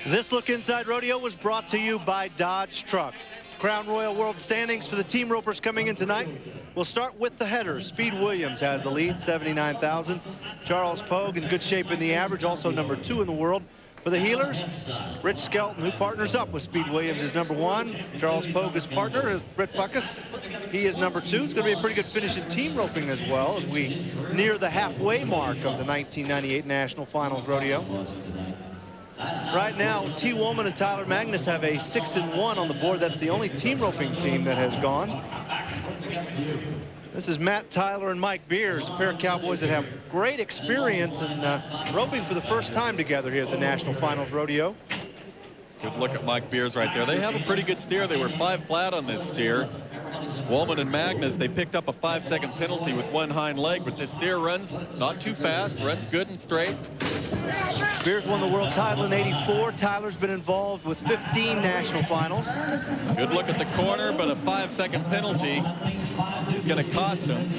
This look inside rodeo was brought to you by Dodge Truck. Crown Royal World standings for the team ropers coming in tonight. We'll start with the headers. Speed Williams has the lead, 79,000. Charles Pogue in good shape in the average, also number 2 in the world. For the heelers, Rich Skelton, who partners up with Speed Williams, is number 1. Charles Pogue, his partner, is Britt Buckus. He is number 2. It's going to be a pretty good finish in team roping as well as we near the halfway mark of the 1998 National Finals Rodeo. Right now, T. Woolman and Tyler Magnus have a 6-1 on the board. That's the only team roping team that has gone. This is Matt Tyler and Mike Beers, a pair of cowboys that have great experience in roping for the first time together here at the National Finals Rodeo. Good look at Mike Beers right there. They have a pretty good steer. They were 5 flat on this steer. Woolman and Magnus, they picked up a 5-second penalty with one hind leg, but this steer runs not too fast, runs good and straight. Beers won the world title in '84. Tyler's been involved with 15 national finals. Good look at the corner, but a 5-second penalty is going to cost him.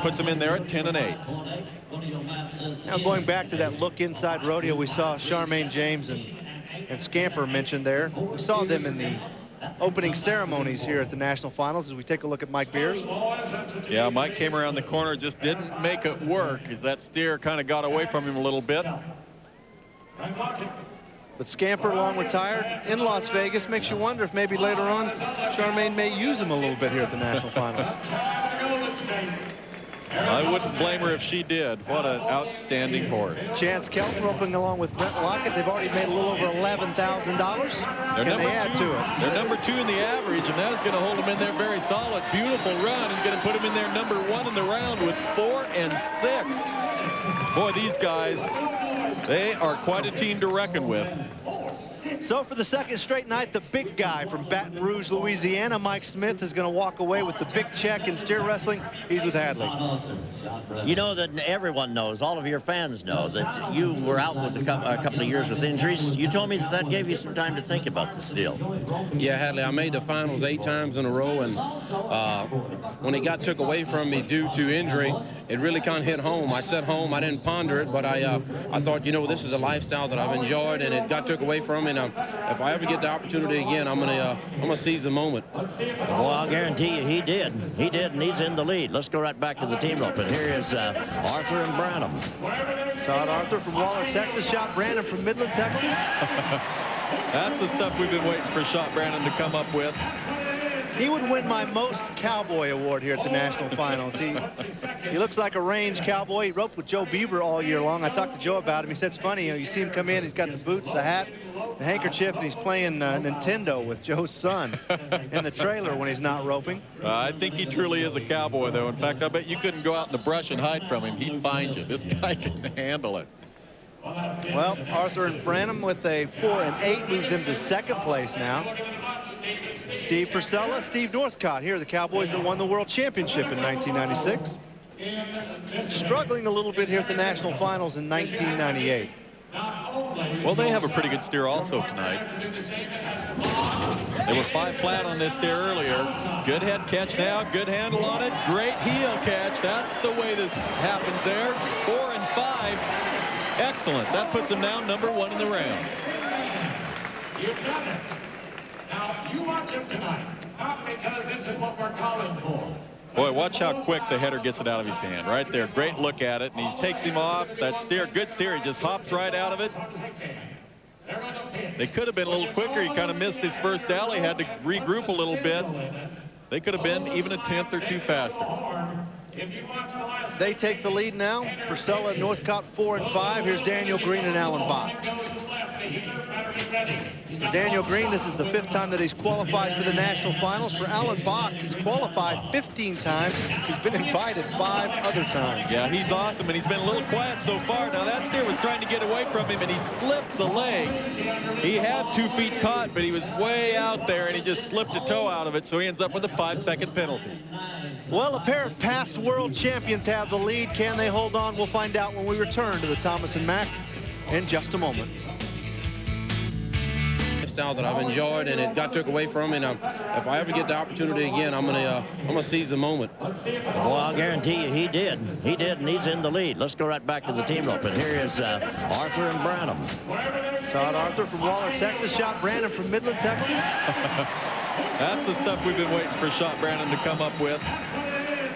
Puts him in there at 10-8. Now going back to that look inside rodeo, we saw Charmaine James and Scamper mentioned there. We saw them in the opening ceremonies here at the National Finals as we take a look at Mike Beers. Yeah, Mike came around the corner, just didn't make it work as that steer kind of got away from him a little bit. But Scamper, long retired in Las Vegas, makes you wonder if maybe later on Charmaine may use him a little bit here at the National Finals. I wouldn't blame her if she did. What an outstanding horse. Chance Kelton roping along with Brent Lockett. They've already made a little over $11,000. Can they add to it? They're number 2 in the average, and that is going to hold them in there very solid. Beautiful run, and going to put them in there number 1 in the round with 4 and 6. Boy, these guys, they are quite a team to reckon with. So for the second straight night, the big guy from Baton Rouge, Louisiana, Mike Smith, is going to walk away with the big check in steer wrestling. He's with Hadley. You know that everyone knows, all of your fans know, that you were out with a couple of years with injuries. You told me that gave you some time to think about this deal. Yeah, Hadley, I made the finals 8 times in a row, and when it got took away from me due to injury, it really kind of hit home. I sat home, I didn't ponder it, but I thought, you know, this is a lifestyle that I've enjoyed, and it got took away from me. And if I ever get the opportunity again, I'm gonna seize the moment. Well, I'll guarantee you he did. He did, and he's in the lead. Let's go right back to the team rope. And here is Arthur and Branham. Todd Arthur from Waller, Texas. Shot Brandon from Midland, Texas. That's the stuff we've been waiting for Shot Brandon to come up with. He would win my most cowboy award here at the National Finals. He looks like a range cowboy. He roped with Joe Beaver all year long. I talked to Joe about him. He said it's funny, you see him come in, he's got the boots, the hat, the handkerchief, and he's playing Nintendo with Joe's son in the trailer when he's not roping. I think he truly is a cowboy, though. In fact, I bet you couldn't go out in the brush and hide from him. He'd find you. This guy can handle it. Well, Arthur and Branham with a 4 and 8 moves them to second place now. Steve Purcell, Steve Northcott here, the Cowboys that won the World Championship in 1996. Struggling a little bit here at the National Finals in 1998. Well, they have a pretty good steer also tonight. They were 5 flat on this steer earlier. Good head catch now, good handle on it, great heel catch. That's the way that happens there. 4 and 5. Excellent. That puts them now number 1 in the round. You've done it. Now, you watch him tonight, not because this is what we're calling for. Boy, watch how quick the header gets it out of his hand. Right there, great look at it, and he takes him off. That steer, good steer, he just hops right out of it. They could have been a little quicker. He kind of missed his first alley, had to regroup a little bit. They could have been even a 10th or 2 faster. They take the lead now. Purcell and Northcott 4 and 5. Here's Daniel Green and Alan Bach. For Daniel Green, this is the 5th time that he's qualified for the National Finals. For Alan Bach, he's qualified 15 times. He's been invited 5 other times. Yeah, he's awesome, and he's been a little quiet so far. Now, that steer was trying to get away from him, and he slips a leg. He had 2 feet caught, but he was way out there, and he just slipped a toe out of it, so he ends up with a 5-second penalty. Well, a pair of past world champions have the lead. Can they hold on? We'll find out when we return to the Thomas and Mack in just a moment. lifestyle that I've enjoyed, and it got took away from me. And if I ever get the opportunity again, I'm gonna seize the moment. Well, I'll guarantee you he did. He did, and he's in the lead. Let's go right back to the team rope. And here is Arthur and Branham. Todd Arthur from Waller, Texas. Shot Brandon from Midland, Texas. That's the stuff we've been waiting for Shot Brandon to come up with.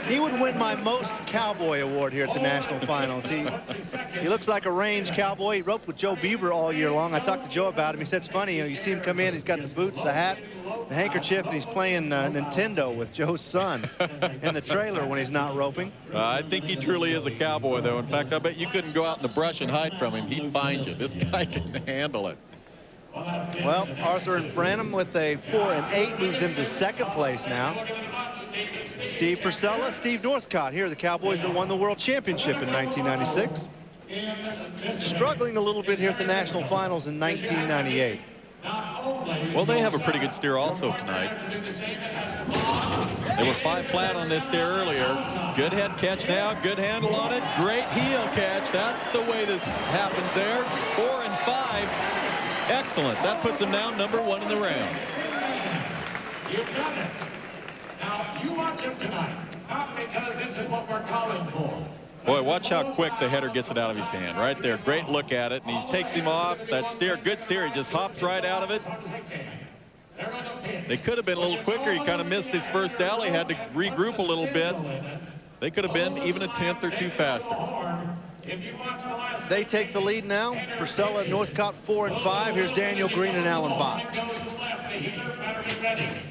He would win my most cowboy award here at the national finals. He looks like a range cowboy. He roped with Joe Beaver all year long. I talked to Joe about him. He said it's funny, you know, you see him come in, he's got the boots, the hat, the handkerchief, and he's playing Nintendo with Joe's son in the trailer when he's not roping. I think he truly is a cowboy, though. In fact, I bet you couldn't go out in the brush and hide from him. He'd find you. This guy can handle it. Well, Arthur and Branham with a 4 and 8 moves him to second place now. Steve Purcell, Steve Northcott. Here are the Cowboys that won the World Championship in 1996. Struggling a little bit here at the National Finals in 1998. Well, they have a pretty good steer also tonight. They were 5 flat on this steer earlier. Good head catch now. Good handle on it. Great heel catch. That's the way that happens there. 4 and 5. Excellent. That puts them now number 1 in the rounds. You've done it. Now, you watch him tonight, not because this is what we're calling for. Boy, watch how quick the header gets it out of his hand. Right there. Great look at it. And he takes him off. That steer, good steer. He just hops right out of it. They could have been a little quicker. He kind of missed his first alley. Had to regroup a little bit. They could have been even a tenth or two faster. They take the lead now. Purcell and Northcott 4 and 5. Here's Daniel Green and Alan Bach.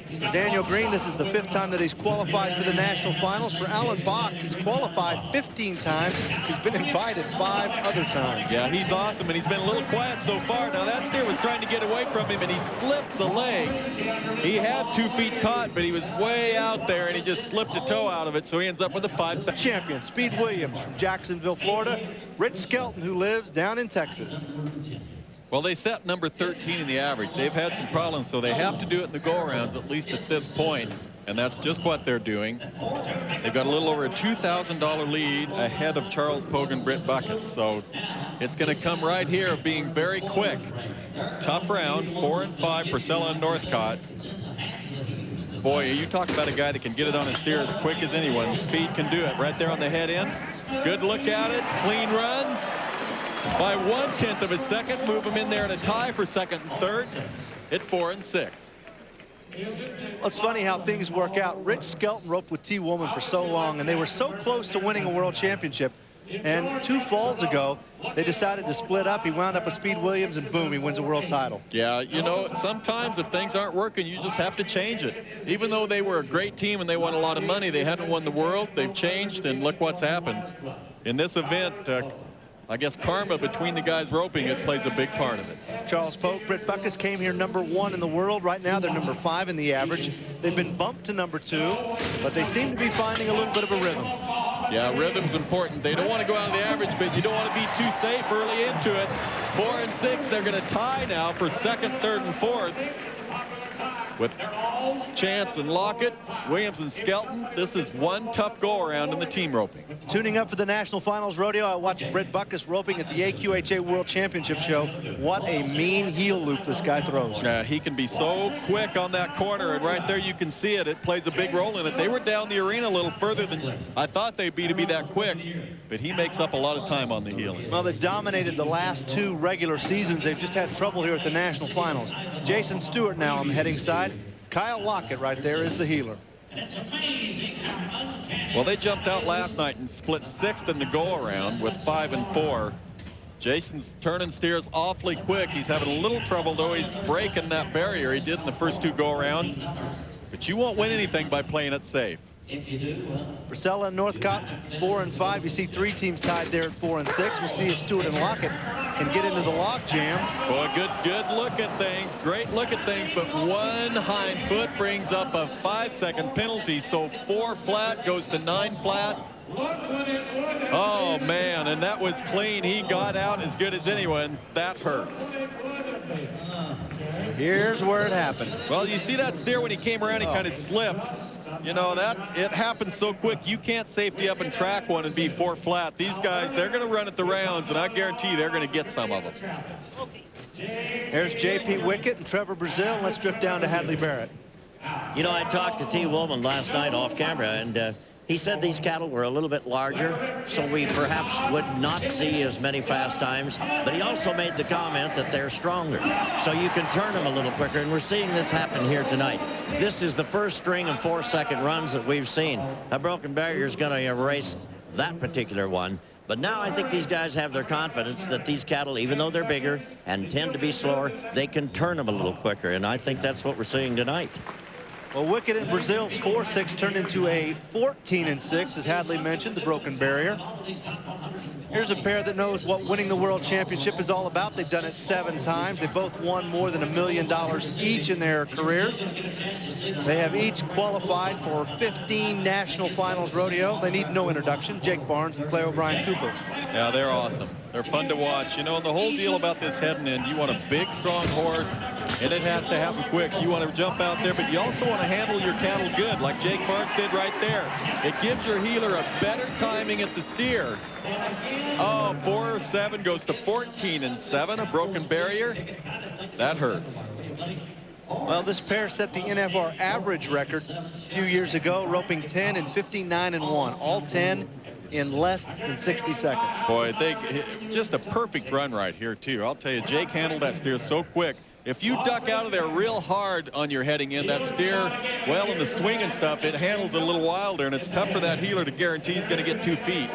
For Daniel Green, this is the 5th time that he's qualified for the national finals. For Alan Bach, he's qualified 15 times. He's been invited 5 other times. Yeah, he's awesome, and he's been a little quiet so far. Now, that steer was trying to get away from him, and he slips a leg. He had 2 feet caught, but he was way out there, and he just slipped a toe out of it, so he ends up with a 5-second champion. Speed Williams from Jacksonville, Florida. Rich Skelton, who lives down in Texas. Well, they set number 13 in the average. They've had some problems, so they have to do it in the go-arounds, at least at this point, and that's just what they're doing. They've got a little over a $2,000 lead ahead of Charles Pogue and Britt Buckus, so it's going to come right here of being very quick. Tough round, 4 and 5, Purcell and Northcott. Boy, you talk about a guy that can get it on his steer as quick as anyone. Speed can do it right there on the head end. Good look at it, clean run. By 1/10 of a second, move him in there in a tie for second and third at 4 and 6. Well, it's funny how things work out. Rich Skelton roped with T. Woolman for so long, and they were so close to winning a world championship. And 2 falls ago, they decided to split up. He wound up with Speed Williams, and boom, he wins a world title. Yeah, you know, sometimes if things aren't working, you just have to change it. Even though they were a great team and they won a lot of money, they hadn't won the world. They've changed, and look what's happened. In this event, I guess karma between the guys roping it plays a big part of it. Charles Pogue, Britt Buckus came here number 1 in the world. Right now, they're number 5 in the average. They've been bumped to number 2, but they seem to be finding a little bit of a rhythm. Yeah, rhythm's important. They don't want to go out of the average, but you don't want to be too safe early into it. 4 and 6, they're going to tie now for second, third, and fourth. With Chance and Lockett, Williams and Skelton, this is one tough go-around in the team roping. Tuning up for the National Finals Rodeo, I watched Britt Buckus roping at the AQHA World Championship show. What a mean heel loop this guy throws. He can be so quick on that corner, and right there you can see it. It plays a big role in it. They were down the arena a little further than I thought they'd be to be that quick, but he makes up a lot of time on the heeling. Well, they've dominated the last 2 regular seasons. They've just had trouble here at the National Finals. Jason Stewart now on the heading side. Kyle Lockett right there is the healer. Well, they jumped out last night and split 6th in the go-around with 5 and 4. Jason's turning steers awfully quick. He's having a little trouble, though. He's breaking that barrier he did in the first 2 go-arounds. But you won't win anything by playing it safe. Purcell and Northcott 4 and 5. You see 3 teams tied there at 4 and 6. We'll see if Stewart and Lockett can get into the log jam. Boy, good look at things. Great look at things, but one hind foot brings up a 5-second penalty. So 4 flat goes to 9 flat. Oh, man, and that was clean. He got out as good as anyone. That hurts. Here's where it happened. Well, you see that steer when he came around, he kind of slipped. You know, it happens so quick. You can't safety up and track one and be 4 flat. These guys, they're going to run at the rounds, and I guarantee they're going to get some of them. There's J.P. Wickett and Trevor Brazil. Let's drift down to Hadley Barrett. You know, I talked to T. Woolman last night off camera, and he said these cattle were a little bit larger, so we perhaps would not see as many fast times. But he also made the comment that they're stronger, so you can turn them a little quicker, and we're seeing this happen here tonight. This is the first string of 4-second runs that we've seen. A broken barrier is going to erase that particular one. But now I think these guys have their confidence that these cattle, even though they're bigger and tend to be slower, they can turn them a little quicker, and I think that's what we're seeing tonight. Well, Wickett in Brazil's 4-6 turned into a 14-6, as Hadley mentioned, the broken barrier. Here's a pair that knows what winning the World Championship is all about. They've done it 7 times. They both won more than $1 million each in their careers. They have each qualified for 15 National Finals Rodeo. They need no introduction. Jake Barnes and Clay O'Brien Cooper. Yeah, they're awesome. They're fun to watch. You know, and the whole deal about this heading in, you want a big, strong horse, and it has to happen quick. You want to jump out there, but you also want to handle your cattle good, like Jake Barnes did right there. It gives your healer a better timing at the steer. Oh, 4-7 goes to 14-7, a broken barrier. That hurts. Well, this pair set the NFR average record a few years ago, roping 10 and 59-1, all 10 in less than 60 seconds. Boy, just a perfect run right here, too. I'll tell you, Jake handled that steer so quick. If you duck out of there real hard on your heading in, that steer, well, in the swing and stuff, it handles it a little wilder, and it's tough for that healer to guarantee he's going to get 2 feet.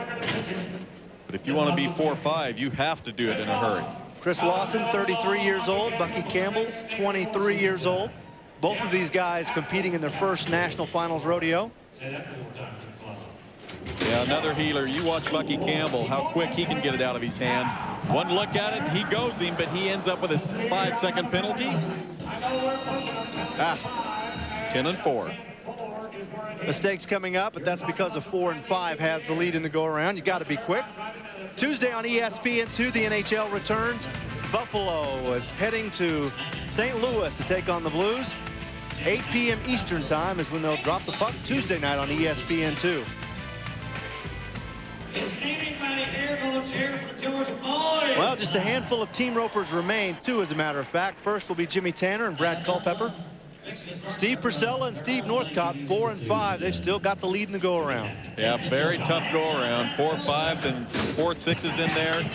But if you want to be 4-5, you have to do it in a hurry. Chris Lawson, 33 years old. Bucky Campbell, 23 years old. Both of these guys competing in their first National Finals Rodeo. Yeah, another healer. You watch Bucky Campbell, how quick he can get it out of his hand. One look at it, he goes him, but he ends up with a 5-second penalty. 10-4. Mistakes coming up, but that's because of 4 and 5 has the lead in the go-around. You got to be quick. Tuesday on ESPN2, the NHL returns. Buffalo is heading to St. Louis to take on the Blues. 8 p.m. Eastern time is when they'll drop the puck Tuesday night on ESPN2. Well, just a handful of team ropers remain, 2 as a matter of fact. First will be Jimmy Tanner and Brad Culpepper. Steve Purcell and Steve Northcott, 4 and 5. They've still got the lead in the go-around. Yeah, very tough go-around. 4-5 and 4-6s in there.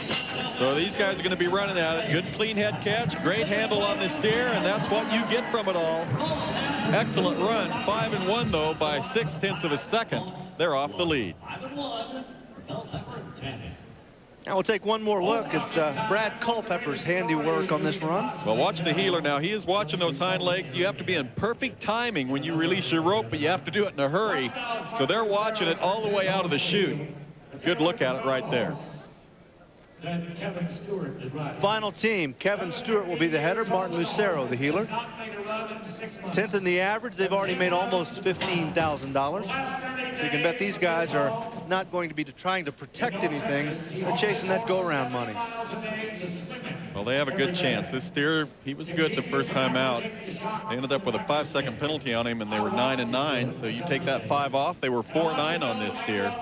So these guys are going to be running at it. Good clean head catch, great handle on the steer, and that's what you get from it all. Excellent run. 5-1 though by 0.6 of a second. They're off the lead. Now we'll take one more look at Brad Culpepper's handiwork on this run. Well, watch the healer now. He is watching those hind legs. You have to be in perfect timing when you release your rope, but you have to do it in a hurry. So they're watching it all the way out of the chute. Good look at it right there. Final team, Kevin Stewart will be the header, Martin Lucero the healer. 10th in the average. They've already made almost $15,000. So you can bet these guys are not going to be trying to protect anything. They're chasing that go-around money. Well, they have a good chance. This steer, he was good the first time out. They ended up with a 5-second penalty on him, and they were 9-9. So you take that 5 off, they were 4-9 on this steer.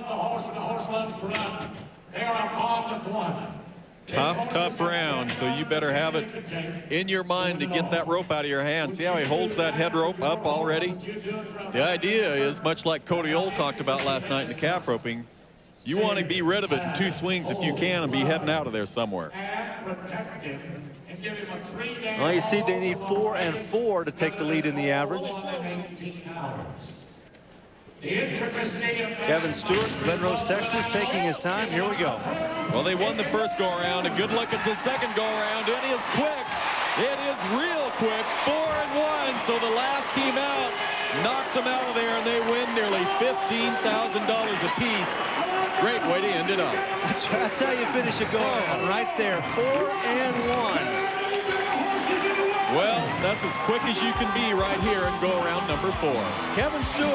Tough round, so you better have it in your mind to get that rope out of your hand. See how he holds that head rope up already? The idea is, much like Cody Old talked about last night in the calf roping, you want to be rid of it in 2 swings if you can and be heading out of there somewhere. Well, you see they need 4 and 4 to take the lead in the average. Kevin Stewart, Glen Rose, Texas, taking his time. Here we go. Well, they won the first go-around. A good look at the second go-around. It is quick. It is real quick. 4-1. So the last team out knocks them out of there, and they win nearly $15,000 apiece. Great way to end it up. That's how you finish a go-around right there. 4-1. Well, that's as quick as you can be right here in go-around number 4. Kevin Stewart.